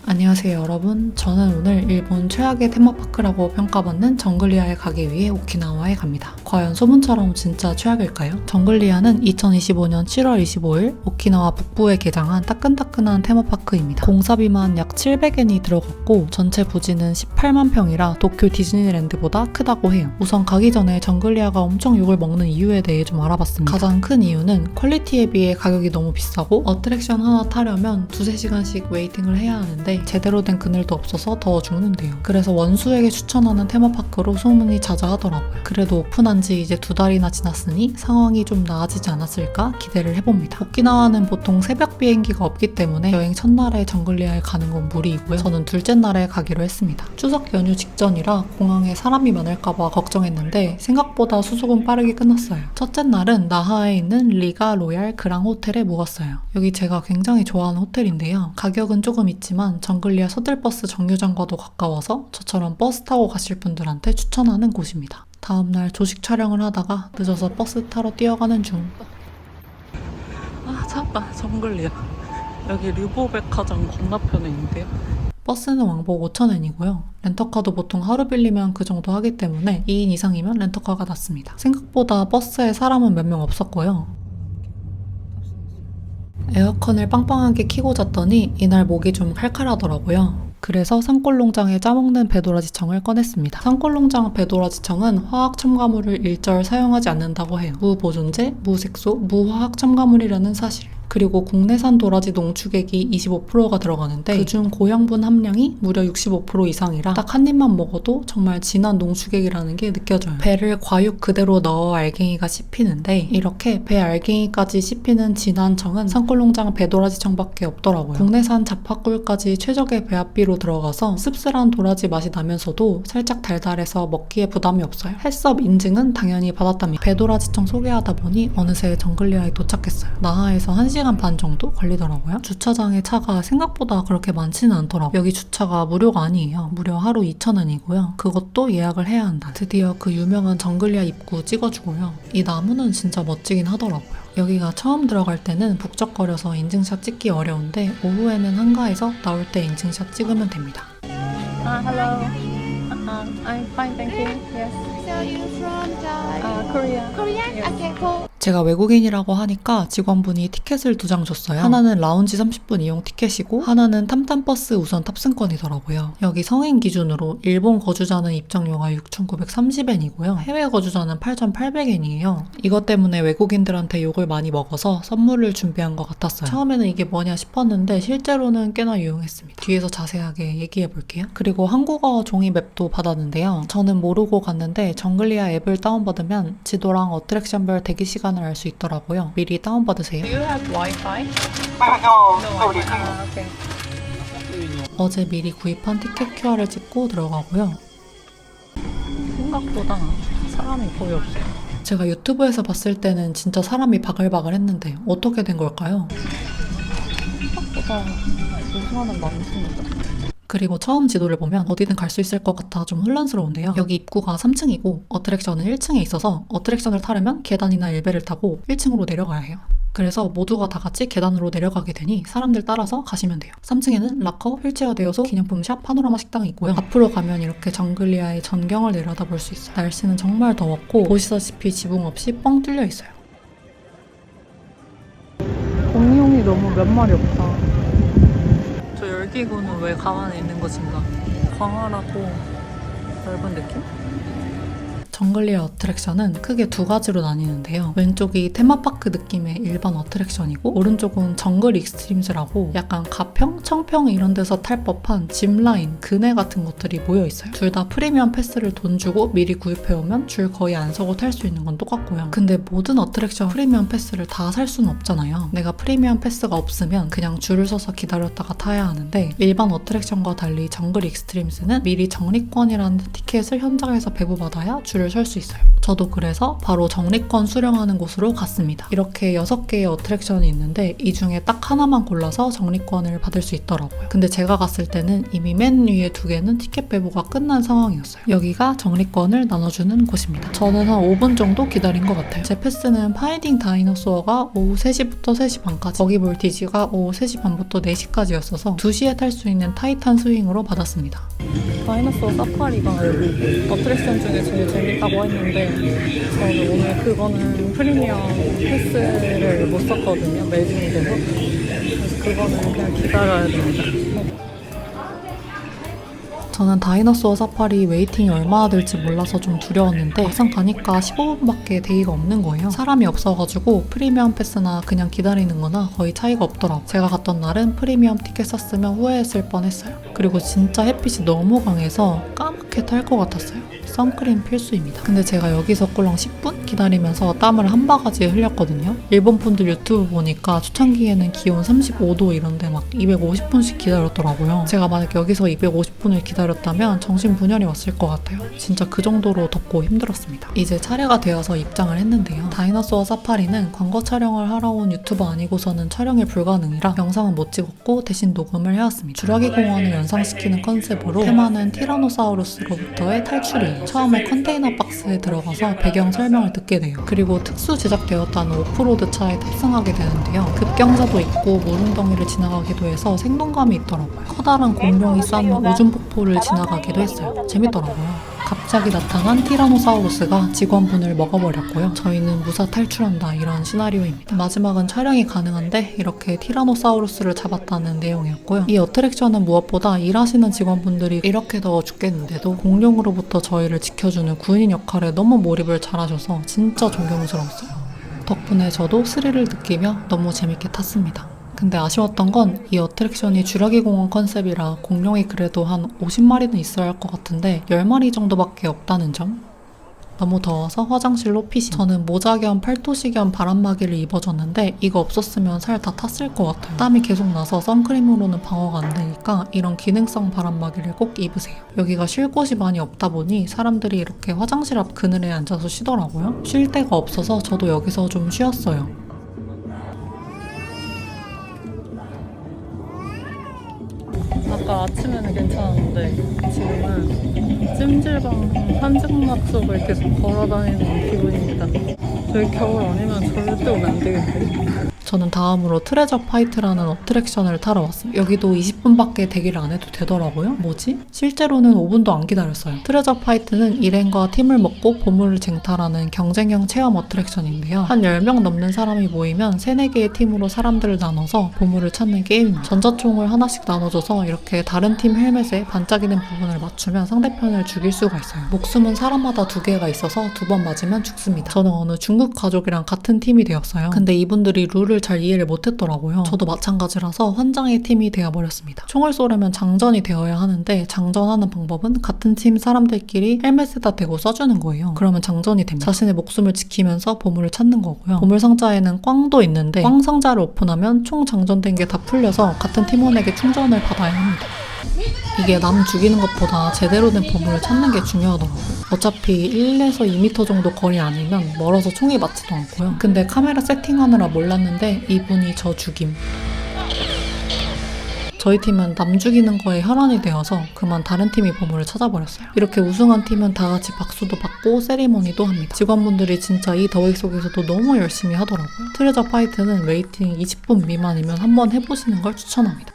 안녕하세요 여러분. 저는 오늘 일본 최악의 테마파크라고 평가받는 정글리아에 가기 위해 오키나와에 갑니다. 과연 소문처럼 진짜 최악일까요? 정글리아는 2025년 7월 25일 오키나와 북부에 개장한 따끈따끈한 테마파크입니다. 공사비만 약 700엔이 들어갔고 전체 부지는 18만 평이라 도쿄 디즈니랜드보다 크다고 해요. 우선 가기 전에 정글리아가 엄청 욕을 먹는 이유에 대해 좀 알아봤습니다. 가장 큰 이유는 퀄리티에 비해 가격이 너무 비싸고 어트랙션 하나 타려면 2-3시간씩 웨이팅을 해야 하는데 제대로 된 그늘도 없어서 더워 죽는데요. 그래서 원수에게 추천하는 테마파크로 소문이 자자하더라고요. 그래도 오픈한 지 이제 2달이나 지났으니 상황이 좀 나아지지 않았을까 기대를 해봅니다. 오키나와는 보통 새벽 비행기가 없기 때문에 여행 첫날에 정글리아에 가는 건 무리이고요. 저는 둘째 날에 가기로 했습니다. 추석 연휴 직전이라 공항에 사람이 많을까봐 걱정했는데 생각보다 수속은 빠르게 끝났어요. 첫째 날은 나하에 있는 리가 로얄 그랑 호텔에 묵었어요. 여기 제가 굉장히 좋아하는 호텔인데요. 가격은 조금 있지만 정글리아 서들버스 정류장과도 가까워서 저처럼 버스 타고 가실 분들한테 추천하는 곳입니다. 다음날 조식 촬영을 하다가 늦어서 버스 타러 뛰어가는 중. 잠깐, 정글리아. 여기 류보백화점 건너편에 있는데요. 버스는 왕복 5,000엔이고요. 렌터카도 보통 하루 빌리면 그 정도 하기 때문에 2인 이상이면 렌터카가 낫습니다. 생각보다 버스에 사람은 몇 명 없었고요. 에어컨을 빵빵하게 켜고 잤더니 이날 목이 좀 칼칼하더라고요. 그래서 산골농장에 짜먹는 배도라지청을 꺼냈습니다. 산골농장 배도라지청은 화학 첨가물을 일절 사용하지 않는다고 해요. 무보존제, 무색소, 무화학 첨가물이라는 사실. 그리고 국내산 도라지 농축액이 25%가 들어가는데 그중 고형분 함량이 무려 65% 이상이라 딱 한 입만 먹어도 정말 진한 농축액이라는 게 느껴져요. 배를 과육 그대로 넣어 알갱이가 씹히는데 이렇게 배 알갱이까지 씹히는 진한 청은 산골농장 배도라지청밖에 없더라고요. 국내산 자파꿀까지 최적의 배합비로 들어가서 씁쓸한 도라지 맛이 나면서도 살짝 달달해서 먹기에 부담이 없어요. 헬스업 인증은 당연히 받았답니다. 배도라지청 소개하다 보니 어느새 정글리아에 도착했어요. 나하에서 1시간 반 정도 걸리더라고요. 주차장에 차가 생각보다 그렇게 많지는 않더라고요. 여기 주차가 무료가 아니에요. 무려 하루 2,000엔이고요. 그것도 예약을 해야 한다. 드디어 그 유명한 정글리아 입구 찍어주고요. 이 나무는 진짜 멋지긴 하더라고요. 여기가 처음 들어갈 때는 북적거려서 인증샷 찍기 어려운데 오후에는 한가해서 나올 때 인증샷 찍으면 됩니다. Hello. I'm fine, thank you. Yes. So you from the Korea. Korean? Yes. Okay, cool. 제가 외국인이라고 하니까 직원분이 티켓을 2장 줬어요. 하나는 라운지 30분 이용 티켓이고 하나는 탐탐버스 우선 탑승권이더라고요. 여기 성인 기준으로 일본 거주자는 입장료가 6,930엔이고요. 해외 거주자는 8,800엔이에요. 이것 때문에 외국인들한테 욕을 많이 먹어서 선물을 준비한 것 같았어요. 처음에는 이게 뭐냐 싶었는데 실제로는 꽤나 유용했습니다. 뒤에서 자세하게 얘기해 볼게요. 그리고 한국어 종이 맵도 받았는데요. 저는 모르고 갔는데 정글리아 앱을 다운받으면 지도랑 어트랙션별 대기 시간을 알 수 있더라고요. 미리 다운받으세요. Do you have Wi-Fi? No, Wi-Fi. Okay. 어제 미리 구입한 티켓 QR을 찍고 들어가고요. 생각보다 사람이 거의 없어요. 제가 유튜브에서 봤을 때는 진짜 사람이 바글바글 했는데 어떻게 된 걸까요? 생각보다 사람은 많습니다. 그리고 처음 지도를 보면 어디든 갈 수 있을 것 같아 좀 혼란스러운데요. 여기 입구가 3층이고 어트랙션은 1층에 있어서 어트랙션을 타려면 계단이나 엘베를 타고 1층으로 내려가야 해요. 그래서 모두가 다 같이 계단으로 내려가게 되니 사람들 따라서 가시면 돼요. 3층에는 락커, 휠체어 대여소, 기념품샵, 파노라마 식당이 있고요. 앞으로 가면 이렇게 정글리아의 전경을 내려다볼 수 있어요. 날씨는 정말 더웠고 보시다시피 지붕 없이 뻥 뚫려 있어요. 공룡이 너무 몇 마리 없다. 저 열기구는 왜 가만히 있는 것인가? 광활하고 넓은 느낌? 정글리아 어트랙션은 크게 2가지로 나뉘는데요. 왼쪽이 테마파크 느낌의 일반 어트랙션이고 오른쪽은 정글 익스트림즈라고 약간 가평, 청평 이런 데서 탈 법한 짚라인, 그네 같은 것들이 모여있어요. 둘 다 프리미엄 패스를 돈 주고 미리 구입해오면 줄 거의 안 서고 탈 수 있는 건 똑같고요. 근데 모든 어트랙션 프리미엄 패스를 다 살 수는 없잖아요. 내가 프리미엄 패스가 없으면 그냥 줄을 서서 기다렸다가 타야 하는데 일반 어트랙션과 달리 정글 익스트림즈는 미리 정리권이라는 티켓을 현장에서 배부받아야 줄을 줄을 설 수 있어요. 저도 그래서 바로 적립권 수령하는 곳으로 갔습니다. 이렇게 6개의 어트랙션이 있는데 이 중에 딱 하나만 골라서 적립권을 받을 수 있더라고요. 근데 제가 갔을 때는 이미 맨 위에 2개는 티켓 배부가 끝난 상황이었어요. 여기가 적립권을 나눠주는 곳입니다. 저는 한 5분 정도 기다린 것 같아요. 제 패스는 파인딩 다이너소어가 오후 3시부터 3시 반까지, 버기 볼티지가 오후 3시 반부터 4시까지였어서 2시에 탈 수 있는 타이탄 스윙으로 받았습니다. 다이너소어 사파리가 여기 어트랙션 중에 제일 재밌다고 했는데 저는 오늘 그거는 프리미엄 패스를 못 썼거든요. 매진이 돼서. 그래서 그거는 그냥 기다려야 됩니다. 저는 다이너소어 사파리 웨이팅이 얼마나 될지 몰라서 좀 두려웠는데 막상 가니까 15분밖에 대기가 없는 거예요. 사람이 없어가지고 프리미엄 패스나 그냥 기다리는 거나 거의 차이가 없더라고요. 제가 갔던 날은 프리미엄 티켓 샀으면 후회했을 뻔했어요. 그리고 진짜 햇빛이 너무 강해서 까맣게 탈 것 같았어요. 선크림 필수입니다. 근데 제가 여기서 꿀렁 10분 기다리면서 땀을 한 바가지에 흘렸거든요. 일본 분들 유튜브 보니까 초창기에는 기온 35도 이런데 막 250분씩 기다렸더라고요. 제가 만약 여기서 250분을 기다렸다면 정신분열이 왔을 것 같아요. 진짜 그 정도로 덥고 힘들었습니다. 이제 차례가 되어서 입장을 했는데요. 다이너소어 사파리는 광고 촬영을 하러 온 유튜버 아니고서는 촬영이 불가능이라 영상은 못 찍었고 대신 녹음을 해왔습니다. 주라기 공원을 연상시키는 컨셉으로 테마는 티라노사우루스로부터의 탈출이에요. 처음에 컨테이너 박스에 들어가서 배경 설명을 듣게 돼요. 그리고 특수 제작되었다는 오프로드 차에 탑승하게 되는데요. 급경사도 있고 물웅덩이를 지나가기도 해서 생동감이 있더라고요. 커다란 공룡이 싼 오줌 폭포를 지나가기도 했어요. 재밌더라고요. 갑자기 나타난 티라노사우루스가 직원분을 먹어버렸고요. 저희는 무사 탈출한다 이런 시나리오입니다. 마지막은 촬영이 가능한데 이렇게 티라노사우루스를 잡았다는 내용이었고요. 이 어트랙션은 무엇보다 일하시는 직원분들이 이렇게 더워 죽겠는데도 공룡으로부터 저희를 지켜주는 군인 역할에 너무 몰입을 잘하셔서 진짜 존경스러웠어요. 덕분에 저도 스릴을 느끼며 너무 재밌게 탔습니다. 근데 아쉬웠던 건 이 어트랙션이 주라기 공원 컨셉이라 공룡이 그래도 한 50마리는 있어야 할 것 같은데 10마리 정도밖에 없다는 점? 너무 더워서 화장실로 피신. 저는 모자 겸 팔토시 겸 바람막이를 입어줬는데 이거 없었으면 살 다 탔을 것 같아요. 땀이 계속 나서 선크림으로는 방어가 안 되니까 이런 기능성 바람막이를 꼭 입으세요. 여기가 쉴 곳이 많이 없다 보니 사람들이 이렇게 화장실 앞 그늘에 앉아서 쉬더라고요. 쉴 데가 없어서 저도 여기서 좀 쉬었어요. 아까 아침에는 괜찮았는데 지금은 찜질방 한증막 속을 계속 걸어다니는 기분입니다. 저희 겨울 아니면 절대 오면 안 되겠는데. 저는 다음으로 트레저 파이트라는 어트랙션을 타러 왔습니다. 여기도 20분밖에 대기를 안 해도 되더라고요. 뭐지? 실제로는 5분도 안 기다렸어요. 트레저 파이트는 일행과 팀을 먹고 보물을 쟁탈하는 경쟁형 체험 어트랙션인데요. 한 10명 넘는 사람이 모이면 3, 4개의 팀으로 사람들을 나눠서 보물을 찾는 게임입니다. 전자총을 하나씩 나눠줘서 이렇게 다른 팀 헬멧에 반짝이는 부분을 맞추면 상대편을 죽일 수가 있어요. 목숨은 사람마다 2개가 있어서 2번 맞으면 죽습니다. 저는 어느 중국 가족이랑 같은 팀이 되었어요. 근데 이분들이 룰을 잘 이해를 못했더라고요. 저도 마찬가지라서 환장의 팀이 되어버렸습니다. 총을 쏘려면 장전이 되어야 하는데 장전하는 방법은 같은 팀 사람들끼리 헬멧에다 대고 쏴주는 거예요. 그러면 장전이 됩니다. 자신의 목숨을 지키면서 보물을 찾는 거고요. 보물 상자에는 꽝도 있는데 꽝 상자를 오픈하면 총 장전된 게 다 풀려서 같은 팀원에게 충전을 받아야 합니다. 이게 남 죽이는 것보다 제대로 된 보물을 찾는 게 중요하더라고요. 어차피 1에서 2m 정도 거리 아니면 멀어서 총이 맞지도 않고요. 근데 카메라 세팅하느라 몰랐는데 이분이 저 죽임. 저희 팀은 남 죽이는 거에 혈안이 되어서 그만 다른 팀이 보물을 찾아버렸어요. 이렇게 우승한 팀은 다 같이 박수도 받고 세리머니도 합니다. 직원분들이 진짜 이 더위 속에서도 너무 열심히 하더라고요. 트레저 파이트는 웨이팅 20분 미만이면 한번 해보시는 걸 추천합니다.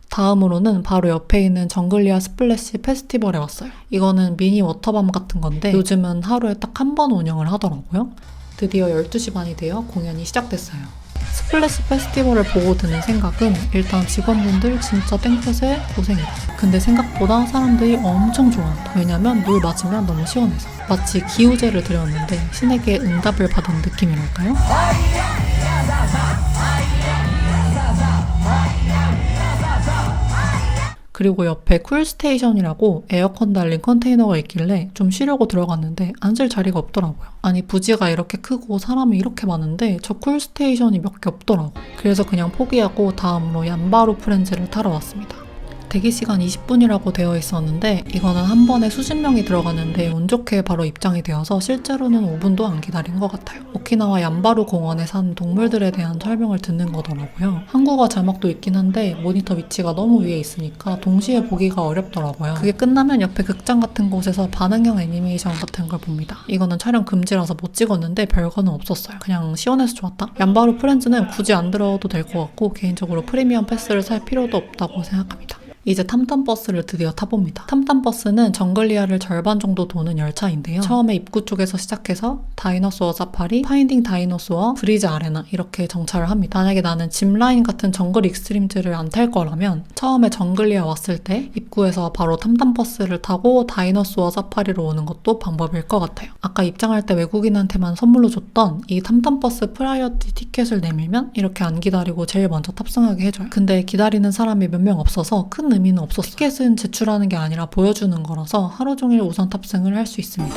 다음으로는 바로 옆에 있는 정글리아 스플래시 페스티벌에 왔어요. 이거는 미니 워터밤 같은 건데 요즘은 하루에 딱 한 번 운영을 하더라고요. 드디어 12시 반이 되어 공연이 시작됐어요. 스플래시 페스티벌을 보고 드는 생각은 일단 직원분들 진짜 땡볕에 고생이다. 근데 생각보다 사람들이 엄청 좋아한다. 왜냐면 물 맞으면 너무 시원해서. 마치 기우제를 드렸는데 신에게 응답을 받은 느낌이랄까요? 그리고 옆에 쿨스테이션이라고 에어컨 달린 컨테이너가 있길래 좀 쉬려고 들어갔는데 앉을 자리가 없더라고요. 아니 부지가 이렇게 크고 사람이 이렇게 많은데 저 쿨스테이션이 몇 개 없더라고요. 그래서 그냥 포기하고 다음으로 얀바루 프렌즈를 타러 왔습니다. 대기시간 20분이라고 되어 있었는데 이거는 한 번에 수십 명이 들어가는데 운 좋게 바로 입장이 되어서 실제로는 5분도 안 기다린 것 같아요. 오키나와 얀바루 공원에 사는 동물들에 대한 설명을 듣는 거더라고요. 한국어 자막도 있긴 한데 모니터 위치가 너무 위에 있으니까 동시에 보기가 어렵더라고요. 그게 끝나면 옆에 극장 같은 곳에서 반응형 애니메이션 같은 걸 봅니다. 이거는 촬영 금지라서 못 찍었는데 별거는 없었어요. 그냥 시원해서 좋았다. 얀바루 프렌즈는 굳이 안 들어도 될 것 같고 개인적으로 프리미엄 패스를 살 필요도 없다고 생각합니다. 이제 탐탐버스를 드디어 타봅니다. 탐탐버스는 정글리아를 절반 정도 도는 열차인데요. 처음에 입구 쪽에서 시작해서 다이너소어 사파리, 파인딩 다이너소어, 브리즈 아레나 이렇게 정차를 합니다. 만약에 나는 짚라인 같은 정글 익스트림즈를 안 탈 거라면 처음에 정글리아 왔을 때 입구에서 바로 탐탐버스를 타고 다이너소어 사파리로 오는 것도 방법일 것 같아요. 아까 입장할 때 외국인한테만 선물로 줬던 이 탐탐버스 프라이어티 티켓을 내밀면 이렇게 안 기다리고 제일 먼저 탑승하게 해줘요. 근데 기다리는 사람이 몇 명 없어서 큰 의미는 없었어요. 티켓은 제출하는 게 아니라 보여주는 거라서 하루 종일 우선 탑승을 할 수 있습니다.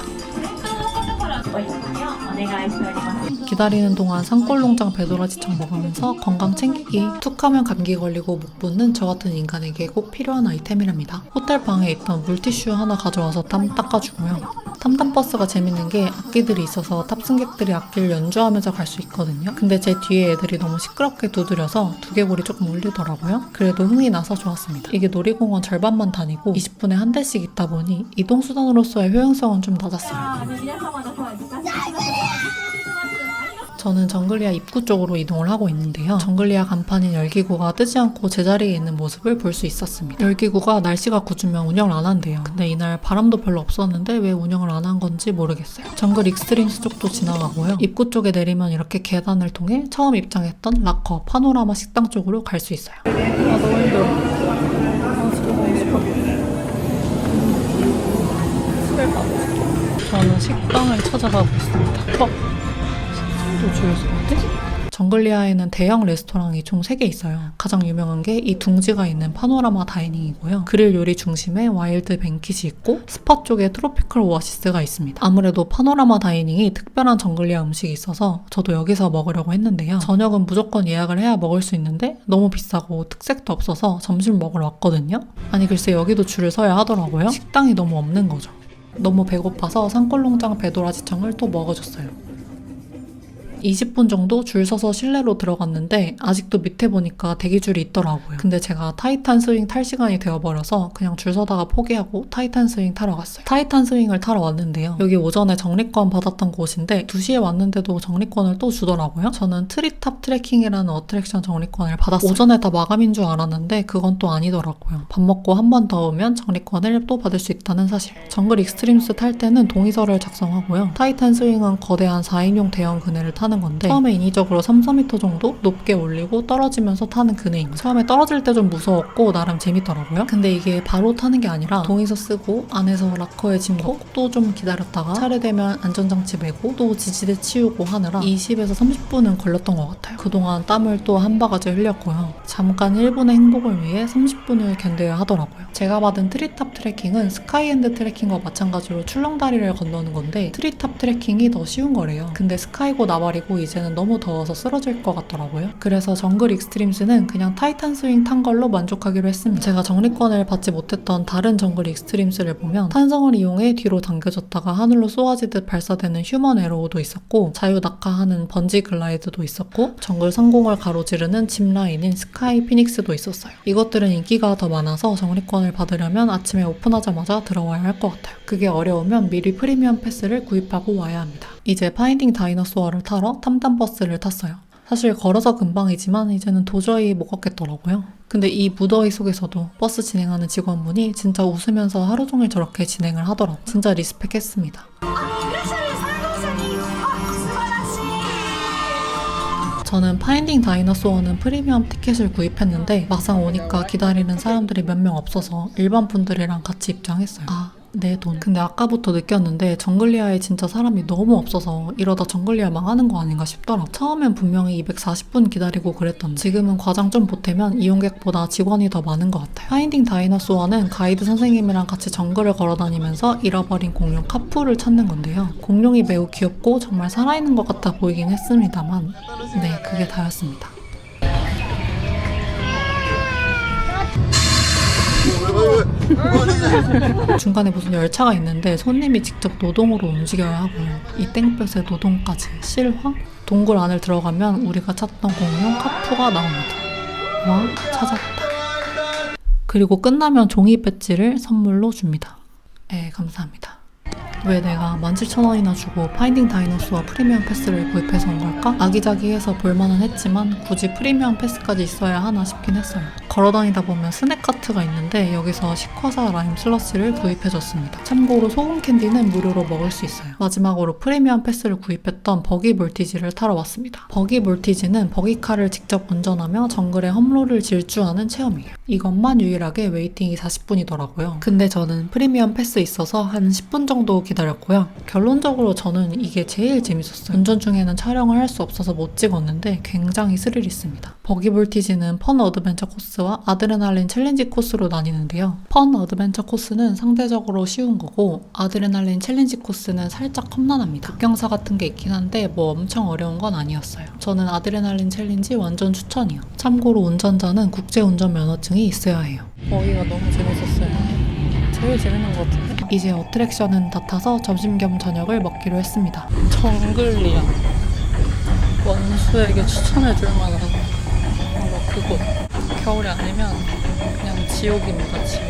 기다리는 동안 산골농장 배도라지청 먹으면서 건강 챙기기. 툭하면 감기 걸리고 목 붓는 저 같은 인간에게 꼭 필요한 아이템이랍니다. 호텔 방에 있던 물티슈 하나 가져와서 땀 닦아주고요. 탐탐버스가 재밌는 게 악기들이 있어서 탑승객들이 악기를 연주하면서 갈 수 있거든요. 근데 제 뒤에 애들이 너무 시끄럽게 두드려서 두개골이 조금 울리더라고요. 그래도 흥이 나서 좋았습니다. 이게 놀이공원 절반만 다니고 20분에 한 대씩 있다 보니 이동수단으로서의 효용성은 좀 낮았어요. 저는 정글리아 입구 쪽으로 이동을 하고 있는데요. 정글리아 간판인 열기구가 뜨지 않고 제자리에 있는 모습을 볼 수 있었습니다. 열기구가 날씨가 궂으면 운영을 안 한대요. 근데 이날 바람도 별로 없었는데 왜 운영을 안 한 건지 모르겠어요. 정글 익스트림스 쪽도 지나가고요. 입구 쪽에 내리면 이렇게 계단을 통해 처음 입장했던 락커 파노라마 식당 쪽으로 갈 수 있어요. 아 너무 힘들어. 저는 식당을 찾아가고 있습니다. 줄 서는데? 정글리아에는 대형 레스토랑이 총 3개 있어요. 가장 유명한 게 이 둥지가 있는 파노라마 다이닝이고요. 그릴 요리 중심에 와일드 뱅킷이 있고 스파 쪽에 트로피컬 오아시스가 있습니다. 아무래도 파노라마 다이닝이 특별한 정글리아 음식이 있어서 저도 여기서 먹으려고 했는데요. 저녁은 무조건 예약을 해야 먹을 수 있는데 너무 비싸고 특색도 없어서 점심 먹으러 왔거든요. 아니 글쎄 여기도 줄을 서야 하더라고요. 식당이 너무 없는 거죠. 너무 배고파서 산골농장 배도라지청을 또 먹어줬어요. 20분 정도 줄 서서 실내로 들어갔는데 아직도 밑에 보니까 대기줄이 있더라고요. 근데 제가 타이탄 스윙 탈 시간이 되어버려서 그냥 줄 서다가 포기하고 타이탄 스윙 타러 갔어요. 타이탄 스윙을 타러 왔는데요. 여기 오전에 정리권 받았던 곳인데 2시에 왔는데도 정리권을 또 주더라고요. 저는 트리탑 트레킹이라는 어트랙션 정리권을 받았어요. 오전에 다 마감인 줄 알았는데 그건 또 아니더라고요. 밥 먹고 한 번 더 오면 정리권을 또 받을 수 있다는 사실. 정글 익스트림스 탈 때는 동의서를 작성하고요. 타이탄 스윙은 거대한 4인용 대형 그네를 타는 건데 처음에 인위적으로 3-4m 정도 높게 올리고 떨어지면서 타는 그네입니다. 처음에 떨어질 때 좀 무서웠고 나름 재밌더라고요. 근데 이게 바로 타는 게 아니라 동의서 쓰고 안에서 락커에 짐 넣고 또 좀 기다렸다가 차례되면 안전장치 메고 또 지지대 치우고 하느라 20에서 30분은 걸렸던 것 같아요. 그동안 땀을 또 한 바가지 흘렸고요. 잠깐 1분의 행복을 위해 30분을 견뎌야 하더라고요. 제가 받은 트리탑 트레킹은 스카이엔드 트레킹과 마찬가지로 출렁다리를 건너는 건데 트리탑 트레킹이 더 쉬운 거래요. 근데 스카이고 나발이고 이제는 너무 더워서 쓰러질 것 같더라고요. 그래서 정글 익스트림스는 그냥 타이탄 스윙 탄 걸로 만족하기로 했습니다. 제가 정리권을 받지 못했던 다른 정글 익스트림스를 보면 탄성을 이용해 뒤로 당겨졌다가 하늘로 쏘아지듯 발사되는 휴먼 에로우도 있었고 자유 낙하하는 번지 글라이드도 있었고 정글 상공을 가로지르는 짚라인인 스카이 피닉스도 있었어요. 이것들은 인기가 더 많아서 정리권을 받으려면 아침에 오픈하자마자 들어와야 할 것 같아요. 그게 어려우면 미리 프리미엄 패스를 구입하고 와야 합니다. 이제 파인딩 다이너소어를 타러 탐탐버스를 탔어요. 사실 걸어서 금방이지만 이제는 도저히 못 걷겠더라고요. 근데 이 무더위 속에서도 버스 진행하는 직원분이 진짜 웃으면서 하루 종일 저렇게 진행을 하더라고요. 진짜 리스펙했습니다. 저는 파인딩 다이너소어는 프리미엄 티켓을 구입했는데 막상 오니까 기다리는 사람들이 몇 명 없어서 일반 분들이랑 같이 입장했어요. 내 돈. 근데 아까부터 느꼈는데 정글리아에 진짜 사람이 너무 없어서 이러다 정글리아 망하는 거 아닌가 싶더라고. 처음엔 분명히 240분 기다리고 그랬던데 지금은 과장 좀 보태면 이용객보다 직원이 더 많은 것 같아요. 파인딩 다이너소어는 가이드 선생님이랑 같이 정글을 걸어다니면서 잃어버린 공룡 카푸를 찾는 건데요. 공룡이 매우 귀엽고 정말 살아있는 것 같아 보이긴 했습니다만 네, 그게 다였습니다. 중간에 무슨 열차가 있는데 손님이 직접 노동으로 움직여야 하고요. 이 땡볕에 노동까지 실화? 동굴 안을 들어가면 우리가 찾던 공룡 카푸가 나옵니다. 와, 찾았다. 그리고 끝나면 종이 배지를 선물로 줍니다. 감사합니다. 왜 내가 17,000원이나 주고 파인딩 다이노스와 프리미엄 패스를 구입해서 온 걸까? 아기자기해서 볼만은 했지만 굳이 프리미엄 패스까지 있어야 하나 싶긴 했어요. 걸어다니다 보면 스낵카트가 있는데 여기서 시쿼사 라임 슬러시를 구입해줬습니다. 참고로 소금 캔디는 무료로 먹을 수 있어요. 마지막으로 프리미엄 패스를 구입했던 버기 몰티지를 타러 왔습니다. 버기 몰티지는 버기카를 직접 운전하며 정글의 험로를 질주하는 체험이에요. 이것만 유일하게 웨이팅이 40분이더라고요. 근데 저는 프리미엄 패스 있어서 한 10분 정도 기다렸고요. 결론적으로 저는 이게 제일 재밌었어요. 운전 중에는 촬영을 할 수 없어서 못 찍었는데 굉장히 스릴 있습니다. 버기 몰티지는 펀 어드벤처 코스와 아드레날린 챌린지 코스로 나뉘는데요. 펀 어드벤처 코스는 상대적으로 쉬운 거고 아드레날린 챌린지 코스는 살짝 험난합니다. 급경사 같은 게 있긴 한데 뭐 엄청 어려운 건 아니었어요. 저는 아드레날린 챌린지 완전 추천이요. 참고로 운전자는 국제운전 면허증이 있어야 해요. 버기가 너무 재밌었어요. 제일 재밌는 것 같은데? 이제 어트랙션은 다 타서 점심 겸 저녁을 먹기로 했습니다. 정글리아 원수에게 추천해줄 만한 바로 그곳. 겨울이 아니면 그냥 지옥입니다. 지옥.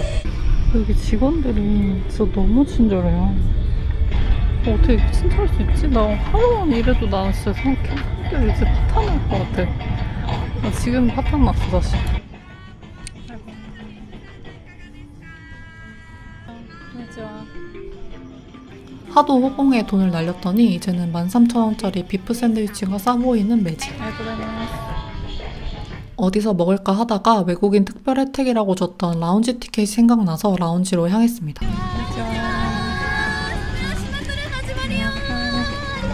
여기 직원들이 진짜 너무 친절해요. 어떻게 이렇게 친절할 수 있지? 나 하루만 일해도 나는 진짜 생각해 이제 파탄 날 것 같아. 나 지금 파탄 났어 다시. 하도 호봉에 돈을 날렸더니 이제는 13,000원짜리 비프 샌드위치가 싸 보이는 매직. 어디서 먹을까 하다가 외국인 특별 혜택이라고 줬던 라운지 티켓이 생각나서 라운지로 향했습니다.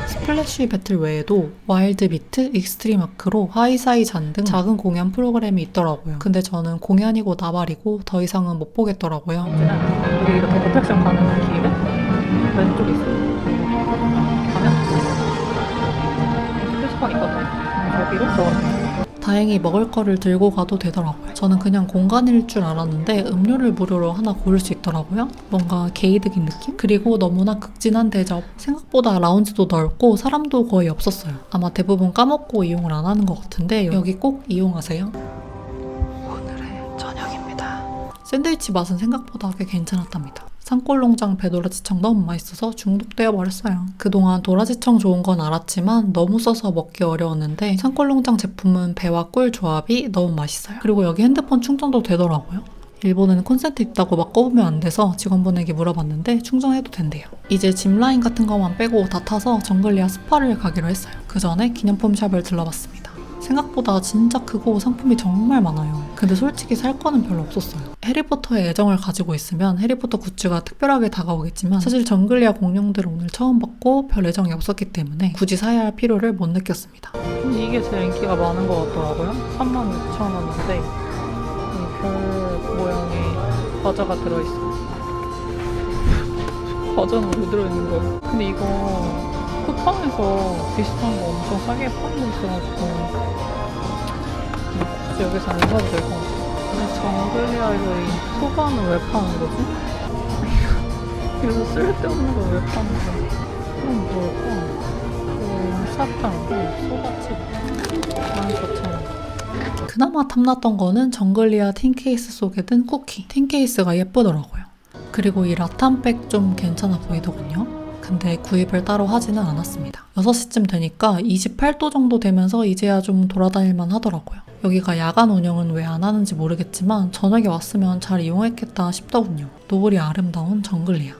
스플래시 배틀 외에도 와일드 비트, 익스트림 아크로, 하이사이 잔 등 작은 공연 프로그램이 있더라고요. 근데 저는 공연이고 나발이고 더 이상은 못 보겠더라고요. 우리 이렇게 어트랙션 가는 길에 왼쪽에 있어요. 가면 표지판 있거든요. 여기로 들어가요. 다행히 먹을 거를 들고 가도 되더라고요. 저는 그냥 공간일 줄 알았는데 음료를 무료로 하나 고를 수 있더라고요. 뭔가 게이득인 느낌? 그리고 너무나 극진한 대접. 생각보다 라운지도 넓고 사람도 거의 없었어요. 아마 대부분 까먹고 이용을 안 하는 것 같은데 여기 꼭 이용하세요. 오늘의 저녁입니다. 샌드위치 맛은 생각보다 꽤 괜찮았답니다. 산골농장 배도라지청 너무 맛있어서 중독되어 버렸어요. 그동안 도라지청 좋은 건 알았지만 너무 써서 먹기 어려웠는데 산골농장 제품은 배와 꿀 조합이 너무 맛있어요. 그리고 여기 핸드폰 충전도 되더라고요. 일본에는 콘센트 있다고 막 꼽으면 안 돼서 직원분에게 물어봤는데 충전해도 된대요. 이제 짚라인 같은 거만 빼고 다 타서 정글리아 스파를 가기로 했어요. 그 전에 기념품 샵을 들러봤습니다. 생각보다 진짜 크고 상품이 정말 많아요. 근데 솔직히 살 거는 별로 없었어요. 해리포터에 애정을 가지고 있으면 해리포터 굿즈가 특별하게 다가오겠지만 사실 정글리아 공룡들을 오늘 처음 봤고 별 애정이 없었기 때문에 굳이 사야 할 필요를 못 느꼈습니다. 이게 제일 인기가 많은 것 같더라고요. 36,000원인데 이 별 모양의 과자가 들어있어요. 과자는 왜 들어있는 거예요? 근데 이거 쿠팡에서 비슷한 거 엄청 싸게 팔고 있어가지고 굳이 여기서 안 사도 될 것 같아. 근데 정글리아에서 이 소바는 왜 파는 거지? 여기서 쓸데없는 걸 왜 파는 거야? 이건 뭘까? 사탕, 소바칩 14,000원. 그나마 탐났던 거는 정글리아 틴케이스 속에 든 쿠키. 틴케이스가 예쁘더라고요. 그리고 이 라탄백 좀 괜찮아 보이더군요. 근데 구입을 따로 하지는 않았습니다. 6시쯤 되니까 28도 정도 되면서 이제야 좀 돌아다닐만 하더라고요. 여기가 야간 운영은 왜 안 하는지 모르겠지만 저녁에 왔으면 잘 이용했겠다 싶더군요. 노을이 아름다운 정글리아.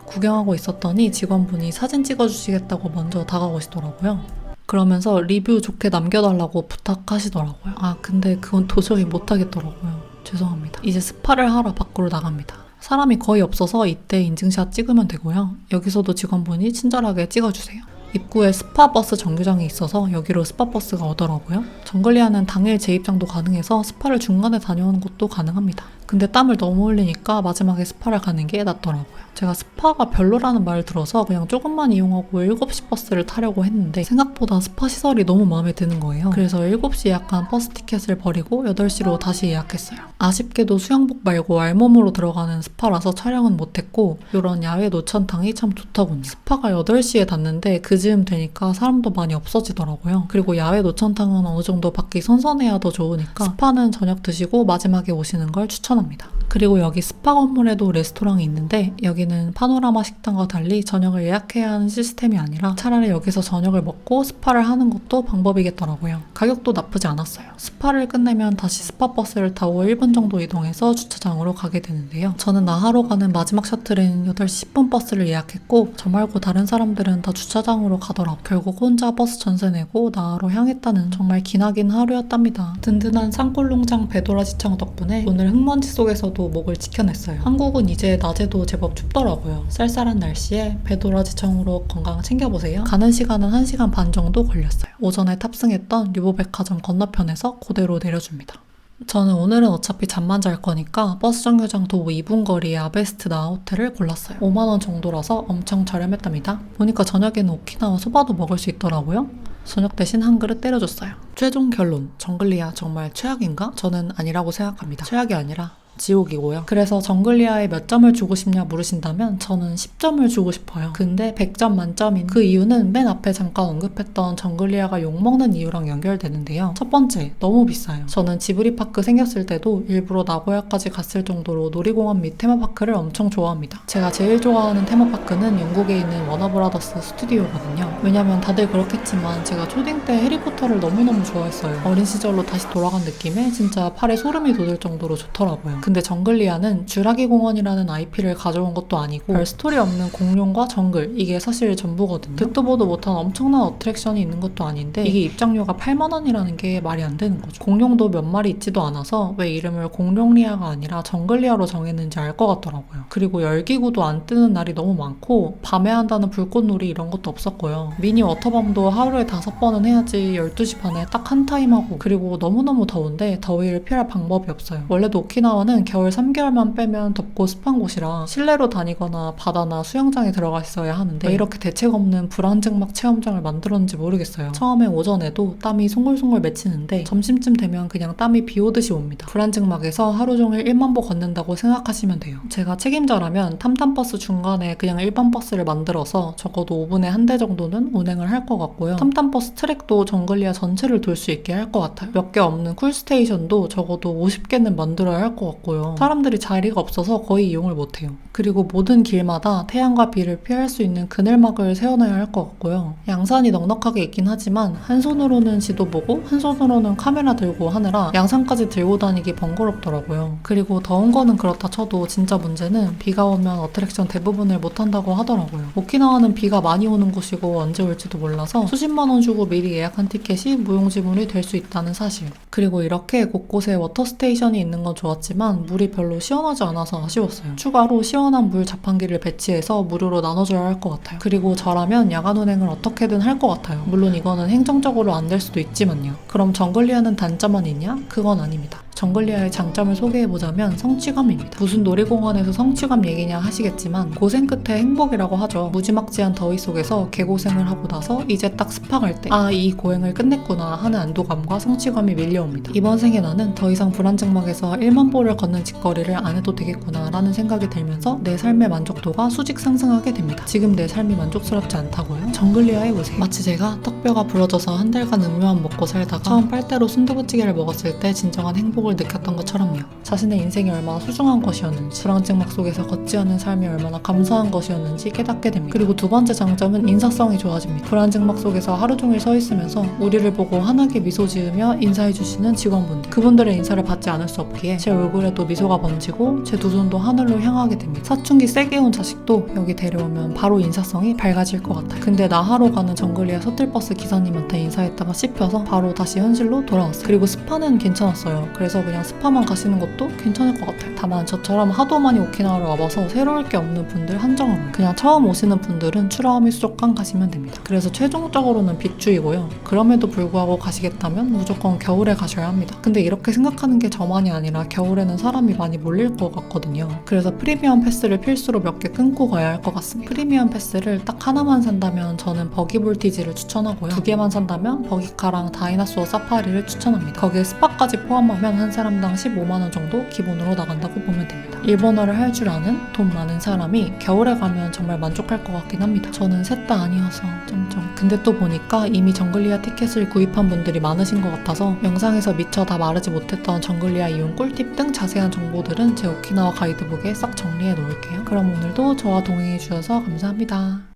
구경하고 있었더니 직원분이 사진 찍어주시겠다고 먼저 다가오시더라고요. 그러면서 리뷰 좋게 남겨달라고 부탁하시더라고요. 근데 그건 도저히 못하겠더라고요. 죄송합니다. 이제 스파를 하러 밖으로 나갑니다. 사람이 거의 없어서 이때 인증샷 찍으면 되고요. 여기서도 직원분이 친절하게 찍어주세요. 입구에 스파버스 정류장이 있어서 여기로 스파버스가 오더라고요. 정글리아는 당일 재입장도 가능해서 스파를 중간에 다녀오는 것도 가능합니다. 근데 땀을 너무 흘리니까 마지막에 스파를 가는 게 낫더라고요. 제가 스파가 별로라는 말을 들어서 그냥 조금만 이용하고 7시 버스를 타려고 했는데 생각보다 스파 시설이 너무 마음에 드는 거예요. 그래서 7시 예약한 버스 티켓을 버리고 8시로 다시 예약했어요. 아쉽게도 수영복 말고 알몸으로 들어가는 스파라서 촬영은 못했고 이런 야외 노천탕이 참 좋더군요. 스파가 8시에 닫는데 그 즈음 되니까 사람도 많이 없어지더라고요. 그리고 야외 노천탕은 어느 정도 밖이 선선해야 더 좋으니까 스파는 저녁 드시고 마지막에 오시는 걸 추천합니다. 그리고 여기 스파 건물에도 레스토랑이 있는데 여기는 파노라마 식당과 달리 저녁을 예약해야 하는 시스템이 아니라 차라리 여기서 저녁을 먹고 스파를 하는 것도 방법이겠더라고요. 가격도 나쁘지 않았어요. 스파를 끝내면 다시 스파 버스를 타고 1분 정도 이동해서 주차장으로 가게 되는데요. 저는 나하로 가는 마지막 셔틀인 8시 10분 버스를 예약했고 저 말고 다른 사람들은 다 주차장으로 가더라고요. 결국 혼자 버스 전세 내고 나하로 향했다는 정말 기나긴 하루였답니다. 든든한 산골농장 배도라지청 덕분에 오늘 흙먼지 속에서도 목을 지켜냈어요. 한국은 이제 낮에도 제법 춥더라고요. 쌀쌀한 날씨에 배도라지청으로 건강 챙겨보세요. 가는 시간은 1시간 반 정도 걸렸어요. 오전에 탑승했던 류보백화점 건너편에서 그대로 내려줍니다. 저는 오늘은 어차피 잠만 잘 거니까 버스 정류장 도보 2분 거리의 아베스트 나아 호텔을 골랐어요. 5만원 정도라서 엄청 저렴했답니다. 보니까 저녁에는 오키나와 소바도 먹을 수 있더라고요. 저녁 대신 한 그릇 때려줬어요. 최종 결론, 정글리아 정말 최악인가? 저는 아니라고 생각합니다. 최악이 아니라 지옥이고요. 그래서 정글리아에 몇 점을 주고 싶냐 물으신다면 저는 10점을 주고 싶어요. 근데 100점 만점인 그 이유는 맨 앞에 잠깐 언급했던 정글리아가 욕먹는 이유랑 연결되는데요. 첫 번째, 너무 비싸요. 저는 지브리파크 생겼을 때도 일부러 나고야까지 갔을 정도로 놀이공원 및 테마파크를 엄청 좋아합니다. 제가 제일 좋아하는 테마파크는 영국에 있는 워너브라더스 스튜디오거든요. 왜냐면 다들 그렇겠지만 제가 초딩 때 해리포터를 너무너무 좋아했어요. 어린 시절로 다시 돌아간 느낌에 진짜 팔에 소름이 돋을 정도로 좋더라고요. 근데 정글리아는 쥬라기 공원이라는 IP를 가져온 것도 아니고 별 스토리 없는 공룡과 정글, 이게 사실 전부거든요. 듣도 보도 못한 엄청난 어트랙션이 있는 것도 아닌데 이게 입장료가 8만 원이라는 게 말이 안 되는 거죠. 공룡도 몇 마리 있지도 않아서 왜 이름을 공룡리아가 아니라 정글리아로 정했는지 알 것 같더라고요. 그리고 열기구도 안 뜨는 날이 너무 많고 밤에 한다는 불꽃놀이 이런 것도 없었고요. 미니 워터밤도 하루에 5번은 해야지 12시 반에 딱 한 타임 하고, 그리고 너무너무 더운데 더위를 피할 방법이 없어요. 원래도 오키나와는 겨울 3개월만 빼면 덥고 습한 곳이라 실내로 다니거나 바다나 수영장에 들어가 있어야 하는데 왜 이렇게 대책 없는 불안증막 체험장을 만들었는지 모르겠어요. 처음에 오전에도 땀이 송골송골 맺히는데 점심쯤 되면 그냥 땀이 비 오듯이 옵니다. 불안증막에서 하루 종일 1만보 걷는다고 생각하시면 돼요. 제가 책임자라면 탐탐버스 중간에 그냥 일반 버스를 만들어서 적어도 5분에 한 대 정도는 운행을 할 것 같고요. 탐탐버스 트랙도 정글리아 전체를 돌 수 있게 할 것 같아요. 몇 개 없는 쿨스테이션도 적어도 50개는 만들어야 할 것 같고요. 사람들이 자리가 없어서 거의 이용을 못해요. 그리고 모든 길마다 태양과 비를 피할 수 있는 그늘막을 세워놔야 할 것 같고요. 양산이 넉넉하게 있긴 하지만 한 손으로는 지도 보고 한 손으로는 카메라 들고 하느라 양산까지 들고 다니기 번거롭더라고요. 그리고 더운 거는 그렇다 쳐도 진짜 문제는 비가 오면 어트랙션 대부분을 못한다고 하더라고요. 오키나와는 비가 많이 오는 곳이고 언제 올지도 몰라서 수십만 원 주고 미리 예약한 티켓이 무용지물이 될 수 있다는 사실. 그리고 이렇게 곳곳에 워터스테이션이 있는 건 좋았지만 물이 별로 시원하지 않아서 아쉬웠어요. 추가로 시원한 물 자판기를 배치해서 무료로 나눠줘야 할 것 같아요. 그리고 저라면 야간 운행을 어떻게든 할 것 같아요. 물론 이거는 행정적으로 안 될 수도 있지만요. 그럼 정글리아는 단점만 있냐? 그건 아닙니다. 정글리아의 장점을 소개해보자면 성취감입니다. 무슨 놀이공원에서 성취감 얘기냐 하시겠지만 고생 끝에 행복이라고 하죠. 무지막지한 더위 속에서 개고생을 하고 나서 이제 딱 스파 갈 때 아, 이 고행을 끝냈구나 하는 안도감과 성취감이 밀려옵니다. 이번 생에 나는 더 이상 불안증막에서 1만 보를 걷는 직거리를 안 해도 되겠구나 라는 생각이 들면서 내 삶의 만족도가 수직 상승하게 됩니다. 지금 내 삶이 만족스럽지 않다고요? 정글리아에 오세요. 마치 제가 떡뼈가 부러져서 한 달간 음료만 먹고 살다가 처음 빨대로 순두부찌개를 먹었을 때 진정한 행복을 느꼈던 것처럼요. 자신의 인생이 얼마나 소중한 것이었는지, 불안증막 속에서 걷지 않은 삶이 얼마나 감사한 것이었는지 깨닫게 됩니다. 그리고 두 번째 장점은 인사성이 좋아집니다. 불안증막 속에서 하루 종일 서 있으면서 우리를 보고 환하게 미소 지으며 인사해주시는 직원분들, 그분들의 인사를 받지 않을 수 없기에 제 얼굴에도 미소가 번지고 제 두 손도 하늘로 향하게 됩니다. 사춘기 세게 온 자식도 여기 데려오면 바로 인사성이 밝아질 것 같아요. 근데 나하로 가는 정글리아 셔틀버스 기사님한테 인사했다가 씹혀서 바로 다시 현실로 돌아왔어요. 그리고 스파는 괜찮았어요. 그래서 그냥 스파만 가시는 것도 해도 괜찮을 것 같아요. 다만 저처럼 하도 많이 오키나와를 와봐서 새로울 게 없는 분들 한정으로 그냥 처음 오시는 분들은 추라오미 수족관 가시면 됩니다. 그래서 최종적으로는 빅주이고요. 그럼에도 불구하고 가시겠다면 무조건 겨울에 가셔야 합니다. 근데 이렇게 생각하는 게 저만이 아니라 겨울에는 사람이 많이 몰릴 것 같거든요. 그래서 프리미엄 패스를 필수로 몇 개 끊고 가야 할 것 같습니다. 프리미엄 패스를 딱 하나만 산다면 저는 버기볼티지를 추천하고요. 두 개만 산다면 버기카랑 다이나소어 사파리를 추천합니다. 거기에 스파까지 포함하면 한 사람당 15만원 정도 기본으로 나간다고 보면 됩니다. 일본어를 할 줄 아는 돈 많은 사람이 겨울에 가면 정말 만족할 것 같긴 합니다. 저는 셋 다 아니어서 점점. 근데 또 보니까 이미 정글리아 티켓을 구입한 분들이 많으신 것 같아서 영상에서 미처 다 말하지 못했던 정글리아 이용 꿀팁 등 자세한 정보들은 제 오키나와 가이드북에 싹 정리해 놓을게요. 그럼 오늘도 저와 동행해 주셔서 감사합니다.